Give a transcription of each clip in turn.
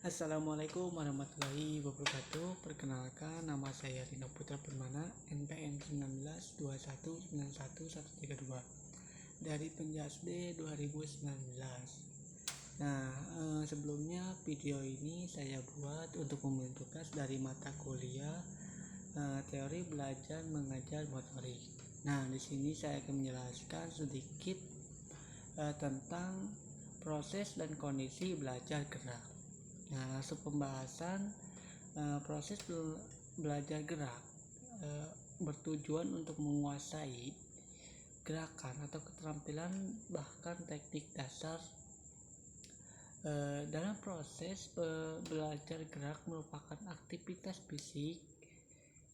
Assalamualaikum warahmatullahi wabarakatuh. Perkenalkan, nama saya Rino Putra Permana, NPM 1921911132 dari Penjas B 2019. Nah, sebelumnya video ini saya buat untuk memberi tugas dari mata kuliah teori belajar mengajar motorik. Nah, di sini saya akan menjelaskan sedikit tentang proses dan kondisi belajar gerak. Nah, langsung pembahasan proses belajar gerak bertujuan untuk menguasai gerakan atau keterampilan bahkan teknik dasar. Dalam proses belajar gerak merupakan aktivitas fisik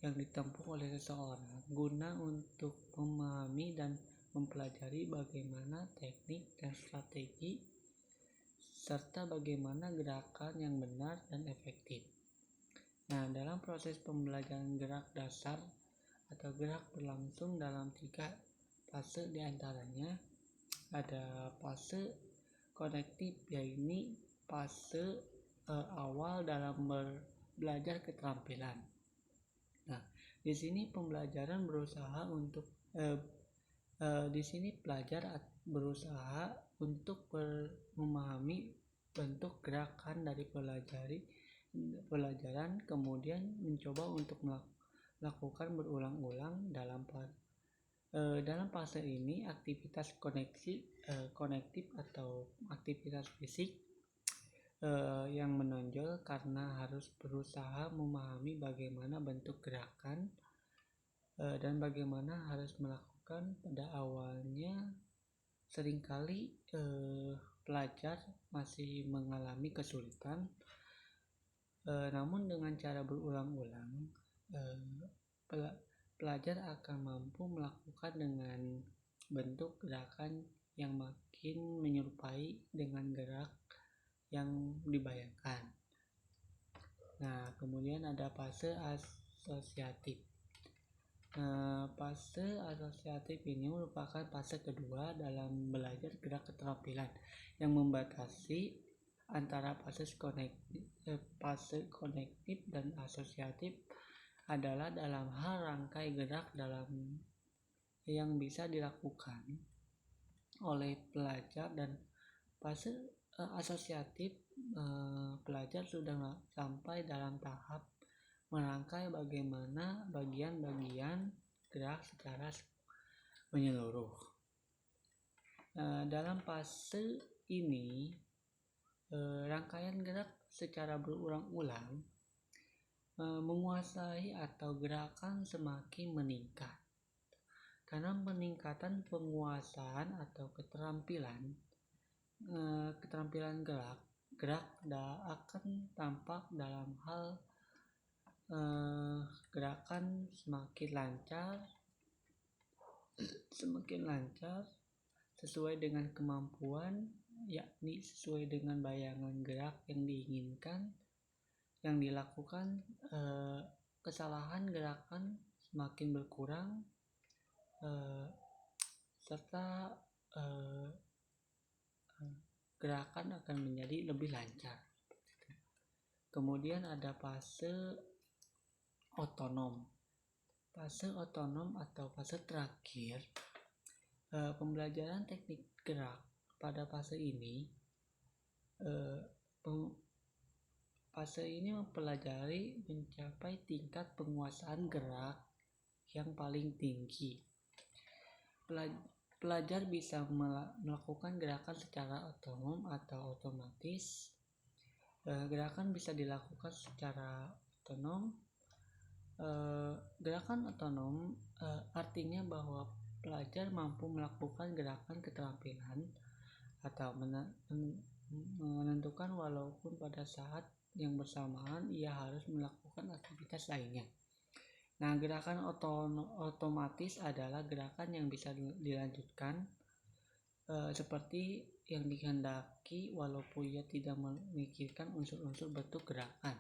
yang ditempuh oleh seseorang guna untuk memahami dan mempelajari bagaimana teknik dan strategi serta bagaimana gerakan yang benar dan efektif. Nah, dalam proses pembelajaran gerak dasar atau gerak berlangsung dalam 3 fase diantaranya ada fase konektif, yaitu fase awal dalam belajar keterampilan. Nah, di sini pembelajaran berusaha untuk pelajar berusaha untuk memahami bentuk gerakan dari pelajaran, kemudian mencoba untuk melakukan berulang-ulang. Dalam fase ini aktivitas konektif atau aktivitas fisik yang menonjol karena harus berusaha memahami bagaimana bentuk gerakan dan bagaimana harus melakukan. Pada awalnya seringkali pelajar masih mengalami kesulitan, namun dengan cara berulang-ulang pelajar akan mampu melakukan dengan bentuk gerakan yang makin menyerupai dengan gerak yang dibayangkan. Nah, kemudian ada fase asosiatif. Fase asosiatif ini merupakan fase kedua dalam belajar gerak keterampilan yang membatasi antara fase konektif dan asosiatif adalah dalam hal rangkai gerak yang bisa dilakukan oleh pelajar. Dan fase asosiatif, pelajar sudah sampai dalam tahap merangkai bagaimana bagian-bagian gerak secara menyeluruh. Dalam fase ini rangkaian gerak secara berulang-ulang menguasai atau gerakan semakin meningkat. Karena peningkatan penguasaan atau keterampilan gerak akan tampak dalam hal gerakan semakin lancar sesuai dengan kemampuan, yakni sesuai dengan bayangan gerak yang diinginkan yang dilakukan. Kesalahan gerakan semakin berkurang serta gerakan akan menjadi lebih lancar. Kemudian ada fase otonom. Fase otonom atau fase terakhir pembelajaran teknik gerak. Pada fase ini mempelajari mencapai tingkat penguasaan gerak yang paling tinggi. Pelajar bisa melakukan gerakan secara otonom atau otomatis. Gerakan bisa dilakukan secara otonom. Gerakan otonom artinya bahwa pelajar mampu melakukan gerakan keterampilan atau menentukan walaupun pada saat yang bersamaan ia harus melakukan aktivitas lainnya. Nah, gerakan otomatis adalah gerakan yang bisa dilanjutkan seperti yang dikehendaki walaupun ia tidak memikirkan unsur-unsur bentuk gerakan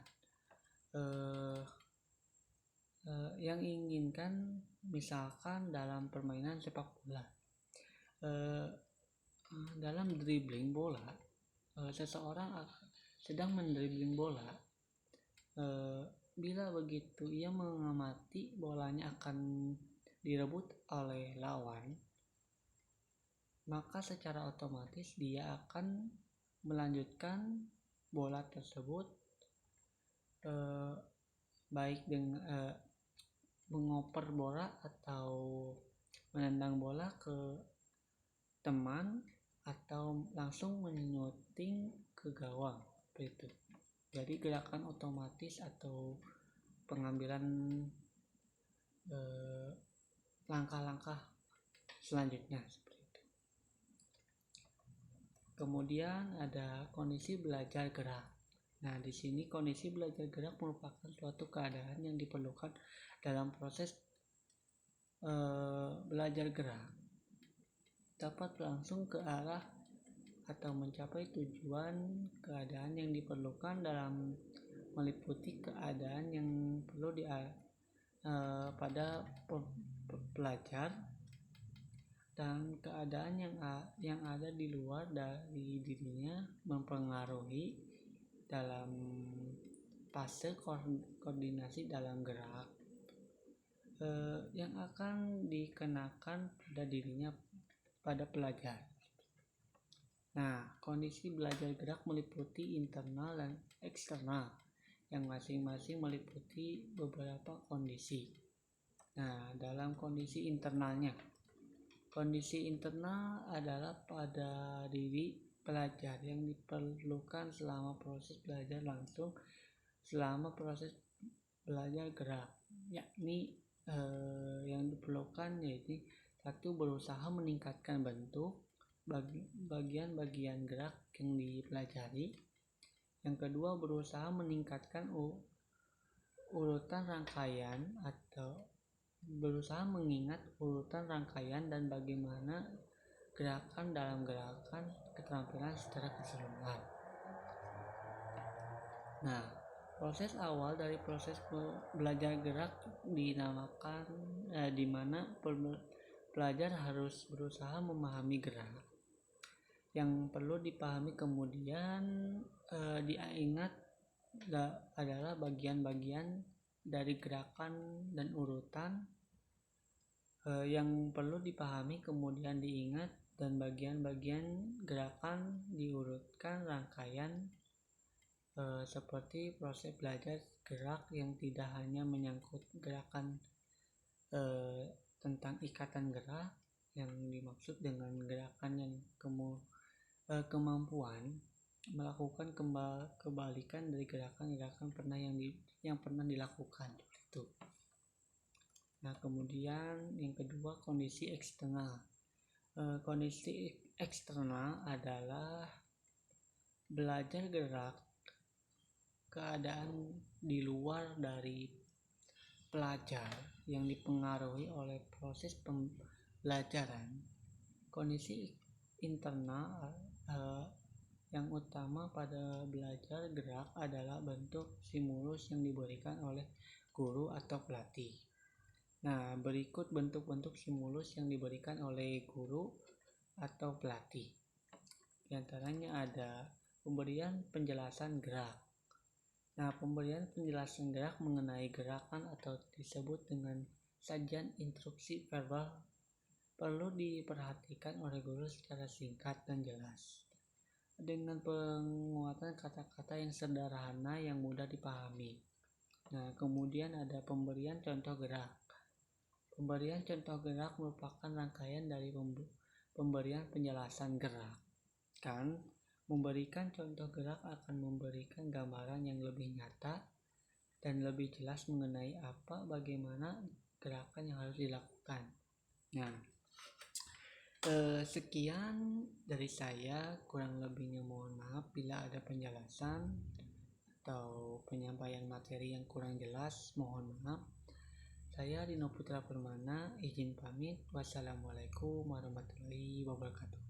yang inginkan. Misalkan dalam permainan sepak bola, dalam dribbling bola seseorang sedang mendribbling bola. Bila begitu ia mengamati bolanya akan direbut oleh lawan, maka secara otomatis dia akan melanjutkan bola tersebut, baik dengan mengoper bola atau menendang bola ke teman atau langsung menyuting ke gawang seperti itu. Jadi gerakan otomatis atau pengambilan langkah-langkah selanjutnya seperti itu. Kemudian ada kondisi belajar gerak. Nah, di sini kondisi belajar gerak merupakan suatu keadaan yang diperlukan dalam proses belajar gerak, dapat berlangsung ke arah atau mencapai tujuan. Keadaan yang diperlukan dalam meliputi keadaan yang perlu pada pelajar dan keadaan yang ada di luar dari dirinya mempengaruhi dalam fase koordinasi dalam gerak yang akan dikenakan pada dirinya pada pelajar. Nah, kondisi belajar gerak meliputi internal dan eksternal yang masing-masing meliputi beberapa kondisi. Nah, dalam kondisi internalnya, kondisi internal adalah pada diri pelajar yang diperlukan selama proses belajar langsung, selama proses belajar gerak, yakni yang diperlukan yaitu satu, berusaha meningkatkan bentuk bagian-bagian gerak yang dipelajari. Yang kedua, berusaha meningkatkan urutan rangkaian atau berusaha mengingat urutan rangkaian dan bagaimana gerakan dalam gerakan keterampilan secara keseluruhan. Nah, proses awal dari proses belajar gerak dinamakan di mana pelajar harus berusaha memahami gerak. Yang perlu dipahami kemudian diingat adalah bagian-bagian dari gerakan dan urutan yang perlu dipahami kemudian diingat, dan bagian-bagian gerakan diurutkan rangkaian seperti proses belajar gerak yang tidak hanya menyangkut gerakan tentang ikatan gerak yang dimaksud dengan gerakan yang kemampuan melakukan kebalikan dari gerakan-gerakan yang pernah dilakukan itu. Nah, kemudian yang kedua, kondisi eksternal. Kondisi eksternal adalah belajar gerak keadaan di luar dari pelajar yang dipengaruhi oleh proses pembelajaran. Kondisi internal yang utama pada belajar gerak adalah bentuk stimulus yang diberikan oleh guru atau pelatih. Nah, berikut bentuk-bentuk stimulus yang diberikan oleh guru atau pelatih. Di antaranya ada pemberian penjelasan gerak. Nah, pemberian penjelasan gerak mengenai gerakan atau disebut dengan sajian instruksi verbal perlu diperhatikan oleh guru secara singkat dan jelas, dengan penguatan kata-kata yang sederhana yang mudah dipahami. Nah, kemudian ada pemberian contoh gerak. Pemberian contoh gerak merupakan rangkaian dari pemberian penjelasan gerak. Memberikan contoh gerak akan memberikan gambaran yang lebih nyata dan lebih jelas mengenai bagaimana gerakan yang harus dilakukan. Nah, sekian dari saya, kurang lebihnya mohon maaf bila ada penjelasan atau penyampaian materi yang kurang jelas, mohon maaf. Saya Dino Putra Permana, izin pamit. Wassalamualaikum warahmatullahi wabarakatuh.